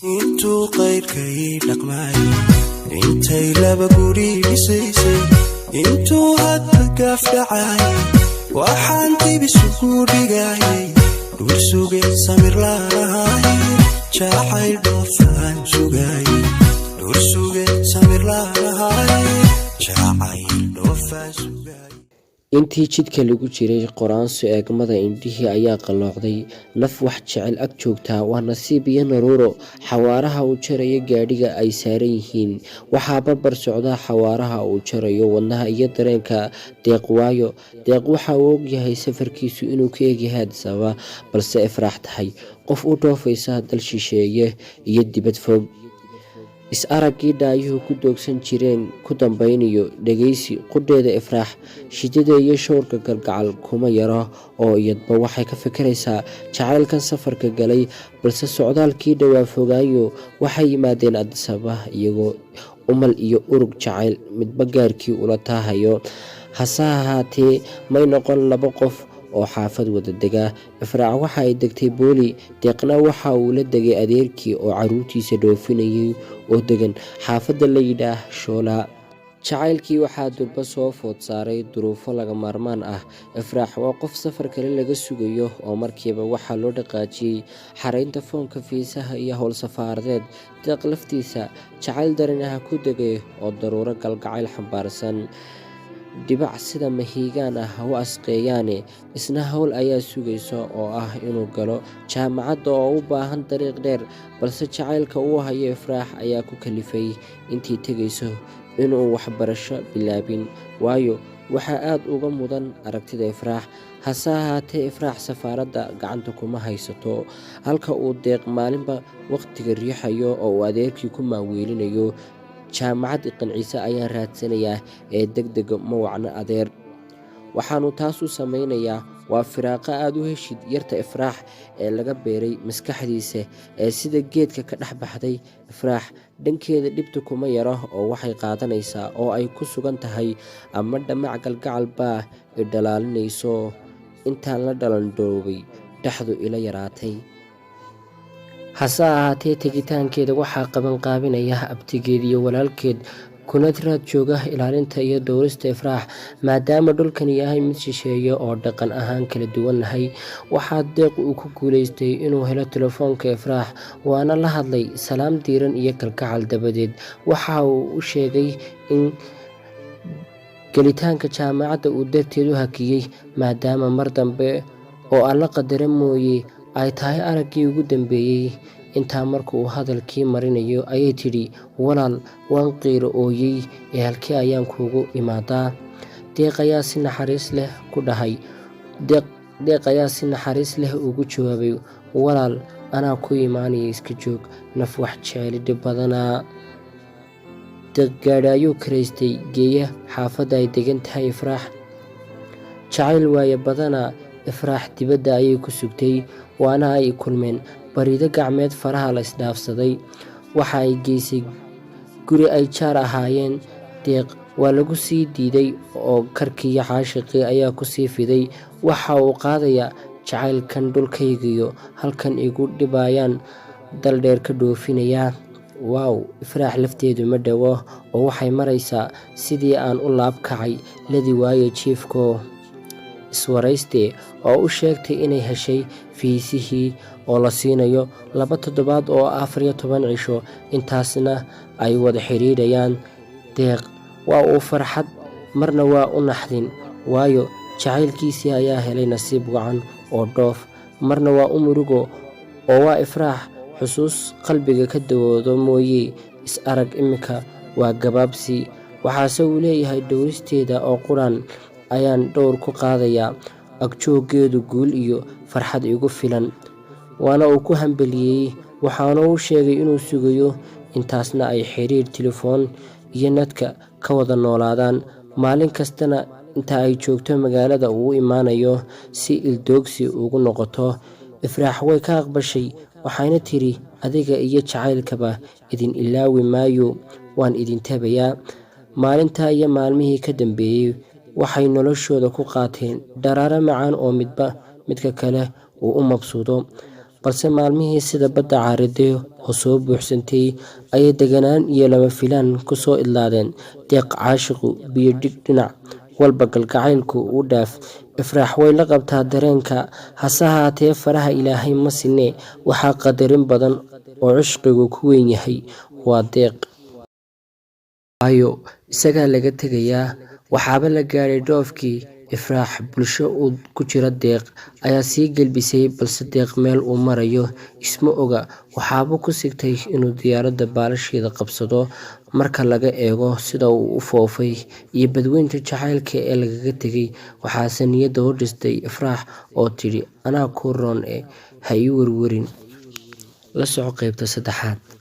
intuu qayrkay dhaqmay intay laba guri dhisaysay intuu hadda gaaf dhacay waxaan dib isugu dhigayay dhul suge samir lahay jacayl dhoofaan sugay dhul suge samir lahay jacayl dhoofaan sugay intii jidka lagu jiray qoraanso eegmada indhihii ayaa qalloocday naf wax jecel ag joogtaa waa nasiib iyo naruuro xawaaraha uu jarayo gaadhiga ay saaran yihiin waxaa barbar socda xawaaraha uu jarayo wadnaha iyo dareenka deeq waayo deeq waxa uu ogyahay safarkiisu inuu ka egyahay Addis Ababa balse ifraax tahay qof u dhoofaysa dal shisheeye iyo dibad fog is araggii dhaayuhu ku doogsan jireen ku dambaynayo dhageysi qudheeda ifraax shidada iyo showrka galgacal kuma yaro oo iyadba waxay ka fikiraysaa jacaylkan safarka galay balse socdaalkii dhawaa fogaayo waxay yimaadeen Addis Ababa iyagoo umal iyo urug jacayl midba gaarkii ula taahayo hase ahaatee may noqon laba qof oo xaafad wada dega ifraax waxa ay degtay booli deeqna waxa uu la degay adeerkii oo caruurtiisa dhoofinayay oo degan xaafadda la yidhaah Shoola jacaylkii waxaa durba soo food saaray duruufo laga maarmaan ah ifraax waa qof safar kale laga sugayo oo markiiba waxaa loo dhaqaajiyey xaraynta foonka fiisaha iyo howl safaaradeed deeq laftiisa jacayl daranaha ku degay oo daruuro galgacayl xambaarsan dhibac sida mahiigaan ah u asqeeyaane isna howl ayaa sugaysa oo ah inuu galo jaamacadda oo u baahan dariiq dheer balse jacaylka uu hayo ifraax ayaa ku kalifay intii tegayso inuu waxbarasho bilaabin waayo waxaa aad uga mudan aragtida ifraax hase ahaatee ifraax safaaradda gacanta kuma haysato halka uu deeq maalinba waqtiga riixayo oo uu adeerkii ku maaweelinayo jaamacad qanciisa ayaa raadsanayaa ee degdeg ma wacna adeer waxaanu taas u samaynayaa waa firaaqa aad u heshid yarta ifraax ee laga beeray maskaxdiisa ee sida geedka ka dhex baxday ifraax dhankeeda dhibta kuma yaro oo waxay qaadanaysaa oo ay ku sugan tahay ama dhamac galgacal baa i dhalaalinayso intaan la dhalandhoobay dhexdu ila yaraatay hase ahaatee tegitaankeeda waxaa qabanqaabinaya abtigeed iyo walaalkeed kuna raad jooga ilaalinta iyo dowrista ifraax maadaama dhulkan yahay mid shisheeye oo dhaqan ahaan kala duwannahay waxaa deeq uu ku guulaystay inuu helo telefoonka ifraax waana la hadlay salaam diiran iyo kalgacal dabadeed waxa uu u sheegay in gelitaanka jaamacadda uu darteed u hakiyey maadaama mar dambe oo alla qadara mooye ay tahay araggii ugu dambeeyey intaa marka uu hadalkii marinayo ayay tidhi walaal waan qiiro ooyey ee halkii ayaan kuugu imaadaa deeq ayaa si naxariis leh ku dhahay deeq ayaa si naxariis leh ugu jawaabay walaal anaa ku imaanaya iska joog naf wax jeceli dhib badanaa deeq gaadhi ayuu karaystay geeya xaafadda ay degan tahay ifraax jacayl waaye badanaa ifraax dibadda ayay ku sugtay waana ay kulmeen bariido gacmeed faraha la isdhaafsaday waxa ay geysay guri ay jaar ahaayeen deeq waa lagu sii diiday oo karkiiyo caashiqii ayaa ku sii fiday waxa uu qaadayaa jacaylkan dhulkaygiyo halkan igu dhibayaan daldheer ka dhoofinayaa waaw ifraax lafteedu ma dhowo oo waxay maraysaa sidii aan u laab kacay ladi waayo jiifko iswarayste oo u sheegtay inay heshay fiisihii oo la siinayo 2 toddobaad oo 14 cisho intaasna ay wada xiriirayaan deeq waa uu farxad marna waa u naxdin waayo jacaylkiisii ayaa helay nasiib wacan oo dhoof marna waa u murugo oo waa ifraax xusuus qalbiga ka dawoodo mooye is arag imika waa gabaabsi waxaase uu leeyahay dhowristeeda oo quraan ayaan dhowr ku qaadayaa agjoogeedu guul iyo farxad igu filan waana uu ku hambaliyey waxaana uu sheegay inuu sugayo intaasna ay xiriir telefoon iyo nadka ka wada noolaadaan maalin kastana inta ay joogto magaalada uu imaanayo si ildoogsi ugu noqoto ifraax way ka aqbashay waxayna tiri adiga iyo jacaylkaba idin ilaawi maayo waan idin tabayaa maalinta iyo maalmihii ka dambeeyey waxay noloshooda ku qaateen dharaaro macaan oo midba midka kale uu u mabsuudo balse maalmihii sida badda caariday oo soo buuxsantay ayay deganaan iyo lama filaan kusoo idlaadeen. deeq caashiqu biyo dhig dhinac walba galgacaylku u dhaaf. Ifraax way la qabtaa dareenka, hase haatee faraha Ilaahay ma sinee. Waxaa qadarin badan oo cishqigu ku weyn yahay waa deeq, waayo isagaa laga tegayaa. Waxaaba la gaadhay dhoofkii. Ifraax bulsho uu ku jira deeq ayaa sii gelbisay, balse deeq meel uu marayo isma oga. Waxaaba ku sigtay inuu diyaaradda baalasheeda qabsado. Marka laga eego sida uu u foofay iyo badweynta jacaylka ee lagaga tegay, waxaase niyadda u dhistay Ifraax oo tidhi anaa kuu roon ha ii werwerin. La soco qaybta 3.